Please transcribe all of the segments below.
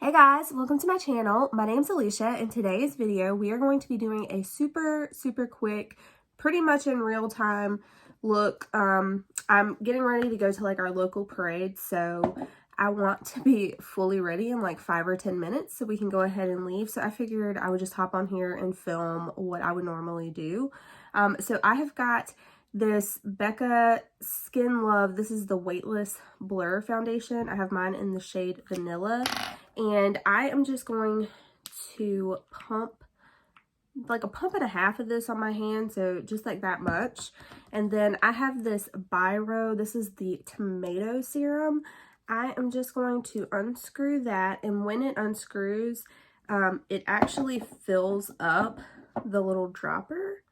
Hey guys, welcome to my channel. My name's Alicia. In today's video, we are going to be doing a super quick, pretty much in real time look. I'm getting ready to go to like our local parade, so I want to be fully ready in like 5 or 10 minutes so we can go ahead and leave. So I figured I would just hop on here and film what I would normally do. So I have got this Becca Skin Love. This is the Weightless Blur Foundation. I have mine in the shade Vanilla. And I am just going to pump like a pump and a half of this on my hand, so just like that much. And then I have this Biro. This is the tomato serum. I am just going to unscrew that, and when it unscrews, it actually fills up the little dropper.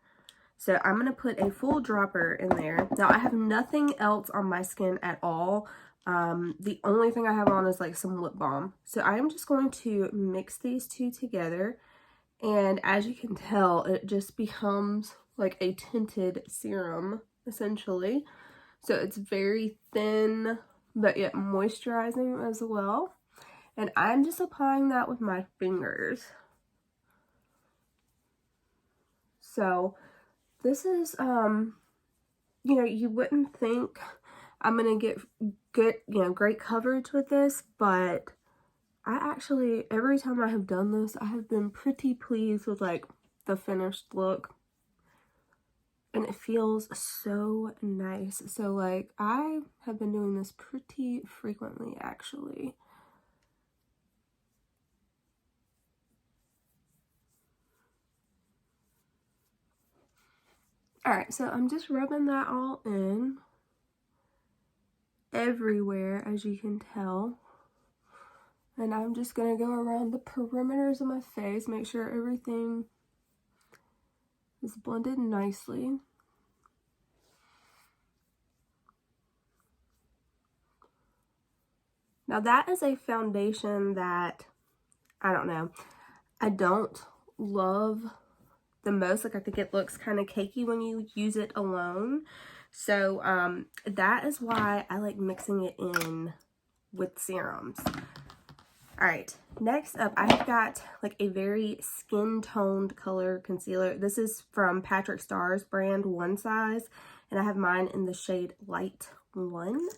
So I'm going to put a full dropper in there. Now I have nothing else on my skin at all. The only thing I have on is like some lip balm. So I am just going to mix these two together. And as you can tell, it just becomes like a tinted serum, essentially. So it's very thin, but yet moisturizing as well. And I'm just applying that with my fingers. So this is, you know, you wouldn't think I'm gonna get good, great coverage with this, but I actually, every time I have done this, I have been pretty pleased with like the finished look, and it feels so nice. So like I have been doing this pretty frequently actually. All right, so I'm just rubbing that all in everywhere, as you can tell. And I'm just going to go around the perimeters of my face, make sure everything is blended nicely. Now that is a foundation that, I don't know, I don't love the most. Like I think it looks kind of cakey when you use it alone. So that is why I like mixing it in with serums. All right, next up, I've got like a very skin toned color concealer. This is from Patrick Starr's brand, One Size, and I have mine in the shade Light 1.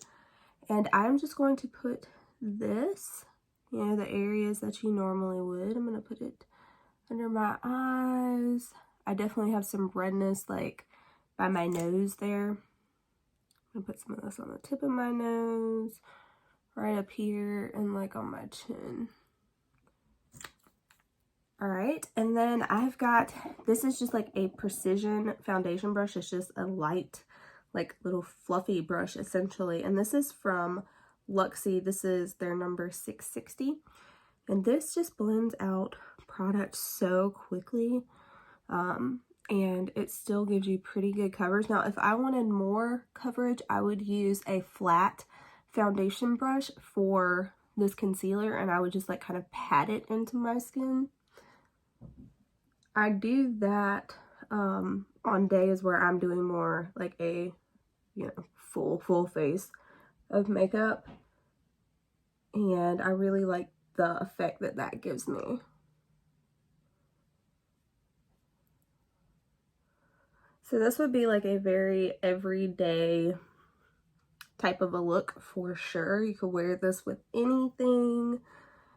And I'm just going to put this, the areas that you normally would. I'm going to put it under my eyes. I definitely have some redness like by my nose there. I'm going to put some of this on the tip of my nose, right up here, and like on my chin. All right, and then I've got, this is just like a precision foundation brush. It's just a light, like little fluffy brush essentially. And this is from Luxie. This is their number 660. And this just blends out product so quickly. And it still gives you pretty good coverage. Now, if I wanted more coverage, I would use a flat foundation brush for this concealer, and I would just like kind of pat it into my skin. I do that on days where I'm doing more like a, full face of makeup, and I really like the effect that that gives me. So this would be like a very everyday type of a look for sure. You could wear this with anything,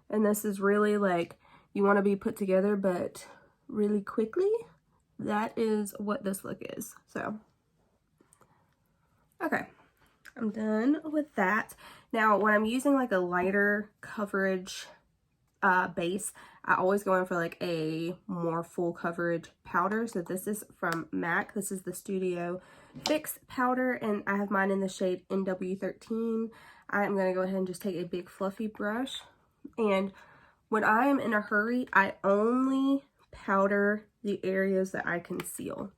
and this is really like, you want to be put together but really quickly. That is what this look is. So okay, I'm done with that. Now when I'm using like a lighter coverage base, I always go in for like a more full coverage powder. So this is from MAC. This is the Studio Fix powder, and I have mine in the shade NW13. I'm going to go ahead and just take a big fluffy brush, and when I am in a hurry, I only powder the areas that I conceal.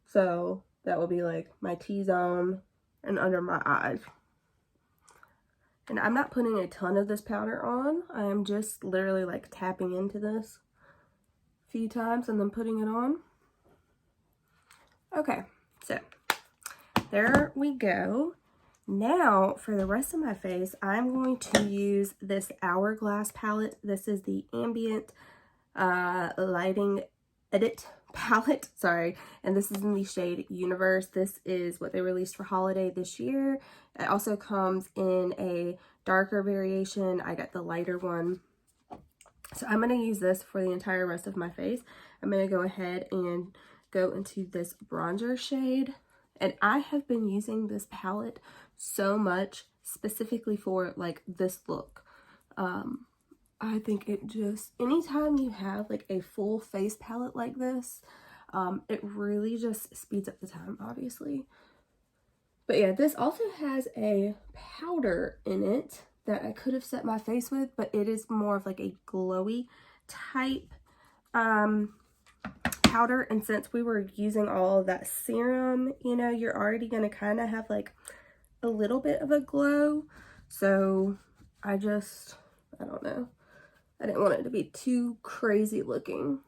So that will be like my T-zone and under my eyes. And I'm not putting a ton of this powder on. I am just literally like tapping into this a few times and then putting it on. Okay, so there we go. Now, for the rest of my face, I'm going to use this Hourglass palette. This is the Ambient Lighting Edit palette, sorry, and this is in the shade Universe. This is what they released for holiday this year. It also comes in a darker variation. I got the lighter one. So I'm going to use this for the entire rest of my face. I'm going to go ahead and go into this bronzer shade. And I have been using this palette so much, specifically for like this look. I think it just, anytime you have like a full face palette like this, it really just speeds up the time, obviously. But yeah, this also has a powder in it that I could have set my face with, but it is more of like a glowy type powder. And since we were using all of that serum, you know, you're already going to kind of have like a little bit of a glow. So I don't know. I didn't want it to be too crazy looking.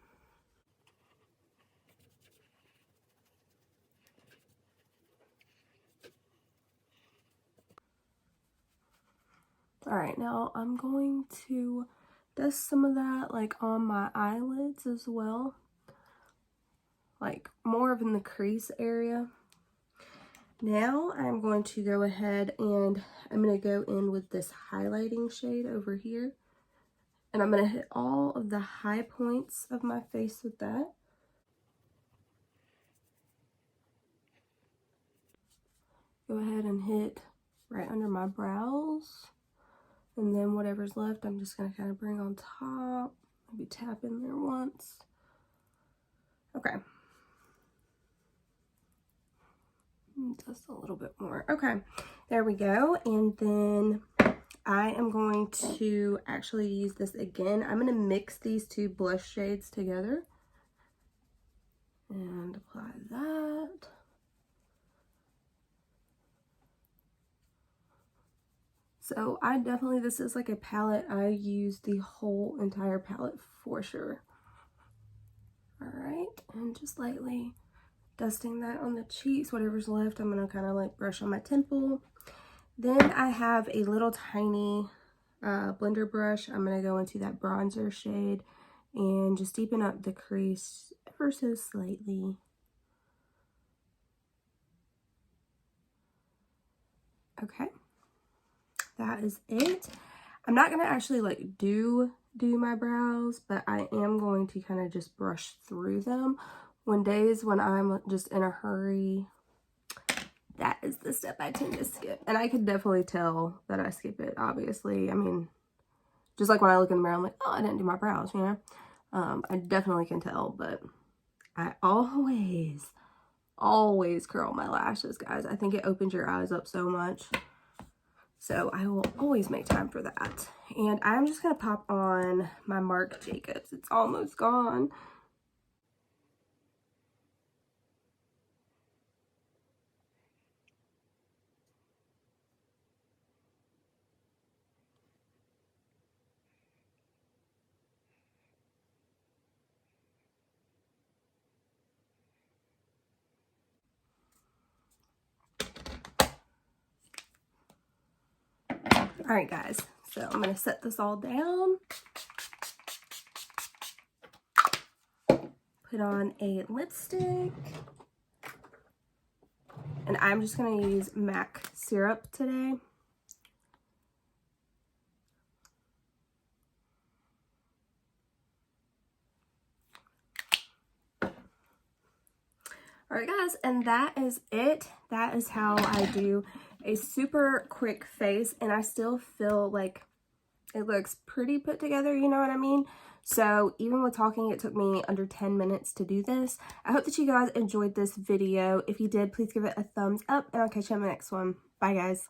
All right, now I'm going to dust some of that like on my eyelids as well, like more of in the crease area. Now I'm going to go ahead and I'm going to go in with this highlighting shade over here, and I'm going to hit all of the high points of my face with that. Go ahead and hit right under my brows. And then whatever's left, I'm just going to kind of bring on top, maybe tap in there once. Okay. Just a little bit more. Okay, there we go. And then I am going to actually use this again. I'm going to mix these two blush shades together and apply that. So I definitely, this is like a palette I use the whole entire palette for sure. All right, and just lightly dusting that on the cheeks, whatever's left, I'm gonna kind of like brush on my temple. Then I have a little tiny blender brush. I'm gonna go into that bronzer shade and just deepen up the crease ever so slightly. Okay. That is it. I'm not going to actually like do my brows, but I am going to kind of just brush through them. Days when I'm just in a hurry, that is the step I tend to skip. And I can definitely tell that I skip it, obviously. I mean, just like when I look in the mirror, I'm like, oh, I didn't do my brows, you know? I definitely can tell, but I always curl my lashes, guys. I think it opens your eyes up so much. So I will always make time for that. And I'm just going to pop on my Marc Jacobs. It's almost gone. All right, guys. So I'm going to set this all down. Put on a lipstick. And I'm just going to use MAC syrup today. All right, guys, and that is it. That is how I do a super quick face, and I still feel like it looks pretty put together, you know what I mean? So even with talking, it took me under 10 minutes to do this. I hope that you guys enjoyed this video. If you did, please give it a thumbs up, and I'll catch you on the next one. Bye, guys.